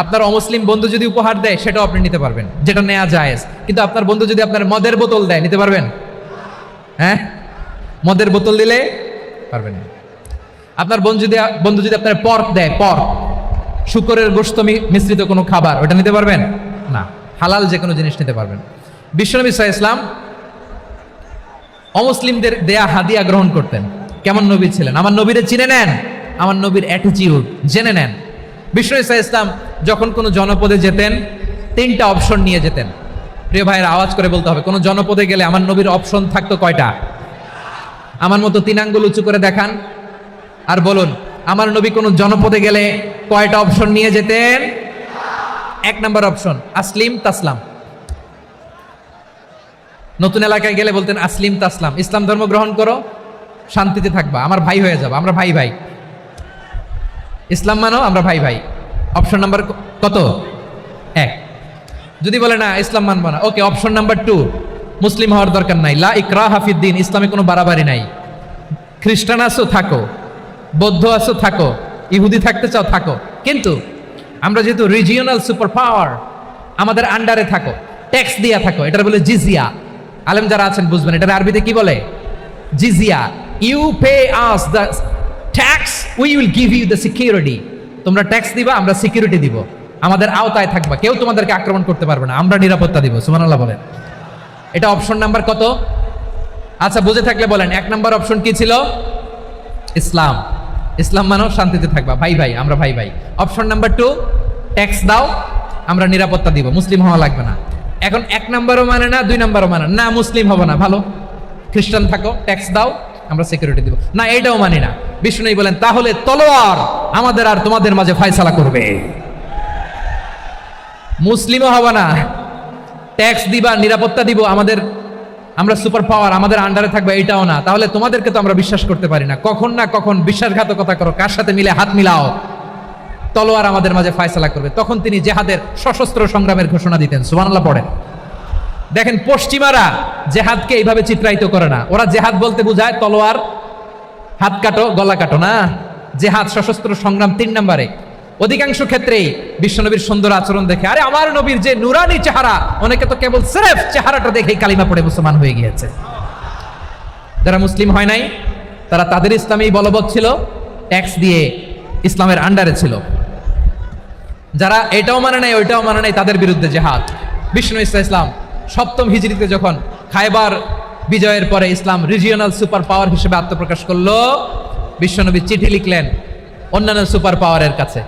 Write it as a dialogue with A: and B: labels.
A: আপনার অমুসলিম বন্ধু যদি উপহার দেয় সেটাও আপনি নিতে পারবেন, যেটা নেওয়া জায়েজ। কিন্তু আপনার বন্ধু যদি আপনার মদের বোতল দেয়, নিতে পারবেন? হ্যাঁ, মদের বোতল দিলে পারবেন না। আপনার বন্ধু যদি আপনার পর্ক দেয়, পর্ক শুকরের গোশত মিশ্রিত কোনো খাবার, ওটা নিতে পারবেন না। হালাল যে কোনো জিনিস নিতে পারবেন। বিশ্বনবী সাল্লাল্লাহু আলাইহি ওয়াসাল্লাম অমুসলিমদের দেয়া হাদিয়া গ্রহণ করতেন। কেমন নবী ছিলেন? আমার নবীরে চিনে নেন, আমার নবীর অ্যাটিটিউড জেনে নেন। বিশ্বনবী সাল্লাল্লাহু আলাইহি ওয়াসাল্লাম যখন কোনো জনপদে যেতেন, 3টা অপশন নিয়ে যেতেন। প্রিয় ভাইয়েরা, আওয়াজ করে বলতে হবে, কোনো জনপদে গেলে আমার নবীর অপশন থাকতো কয়টা? আমার মতো 3 আঙ্গুল উঁচু করে দেখান আর বলুন, আমার নবী কোন জনপদে গেলে কয়টা অপশন নিয়ে যেতেন? 1 নম্বর অপশন আসলিম তাসলাম। নতুন এলাকায় গেলে বলতেন আসলিম তাসলাম, ইসলাম ধর্ম গ্রহণ করো, শান্তিতে থাকবা, আমার ভাই হয়ে যাবো, আমরা ভাই ভাই। ইসলাম মানো, আমরা ভাই ভাই। অপশন নাম্বার কত? 1। যদি বলে না ইসলাম মানবো না, ওকে, অপশন নাম্বার 2, মুসলিম হওয়ার দরকার নাই, লা ইকরাহা ফিদ্দিন, ইসলামে কোনো বাড়াবাড়ি নাই। খ্রিস্টান আছো থাকো, বৌদ্ধ আছো থাকো, ইহুদি থাকতে চাও থাকো, কিন্তু আমরা যেহেতু রিজিওনাল সুপার পাওয়ার, আমাদের আন্ডারে থাকো, ট্যাক্স দিয়া থাকো, এটার বলে জিজিয়া। আলেম যারা আছেন বুঝবেন, এটার আরবিতে কি বলে? জিজিয়া। You pay us the tax, we will give you the security. তোমরা ট্যাক্স দিবা, আমরা সিকিউরিটি দিব, আমাদের আওতায় থাকবা, কেউ তোমাদেরকে আক্রমণ করতে পারবে না, আমরা নিরাপত্তা দিব। সুবহানাল্লাহ বলেন। এটা অপশন নাম্বার কত? আচ্ছা, বুঝে থাকলে বলেন 1 নম্বর অপশন কি ছিল? ইসলাম। ইসলাম মানো, শান্তিতে থাকবা, ভাই ভাই, আমরা ভাই ভাই। অপশন নাম্বার 2, ট্যাক্স দাও, আমরা নিরাপত্তা দিব, মুসলিম হওয়া লাগবে না। এখন 1 নম্বরও মানে না, 2 নম্বরও মানে না, মুসলিম হবো না, ভালো, খ্রিস্টান থাকো, ট্যাক্স দাও, আমরা সিকিউরিটি দিব না, এইটাও মানি না। বিষ্ণু বলেন তাহলে তলোয়ার আমাদের আর তোমাদের মাঝে ফয়সালা করবে। মুসলিমও হবো না, ট্যাক্স দিবা, নিরাপত্তা দিব, আমরা সুপার পাওয়ার, আমাদের আন্ডারে থাকবে, এটাও না। তাহলে তোমাদেরকে তো আমরা বিশ্বাস করতে পারি না, কখন না কখন বিশ্বাসঘাতকতা করো, কার সাথে মিলে হাত মিলাও, তলোয়ার আমাদের মাঝে ফয়সালা করবে। তখন তিনি জেহাদের সশস্ত্র সংগ্রামের ঘোষণা দিতেন। সুবহানাল্লাহ পড়েন। দেখেন, পশ্চিমারা জেহাদকে এইভাবে চিত্রায়িত করে না, ওরা জেহাদ বলতে বোঝায় তলোয়ার, হাত কাটো, গলা কাটো না। জেহাদ সশস্ত্র সংগ্রাম 3 নম্বরে। অধিকাংশ ক্ষেত্রেই বিশ্বনবীর সুন্দর আচরণ দেখে, আরে আমার নবীর যে নুরানি চেহারা, অনেকে তো কেবল সিরেফ চেহারাটা দেখেই কালিমা পড়ে মুসলমান হয়ে গিয়েছে। যারা মুসলিম হয় নাই তারা তাদের ইসলামেই বলবৎ ছিল, ট্যাক্স দিয়ে ইসলামের আন্ডারে ছিল। যারা এটাও মানে নাই ওইটাও মানে নাই, তাদের বিরুদ্ধে জেহাদ। বিষ্ণু ইসলাম 7ম হিজরিতে যখন খায়বার বিজয়ের পরে ইসলাম রিজিওনাল সুপার পাওয়ার হিসেবে আত্মপ্রকাশ করলো, বিশ্বনবী চিঠি লিখলেন অন্যান্য সুপার পাওয়ারের কাছে,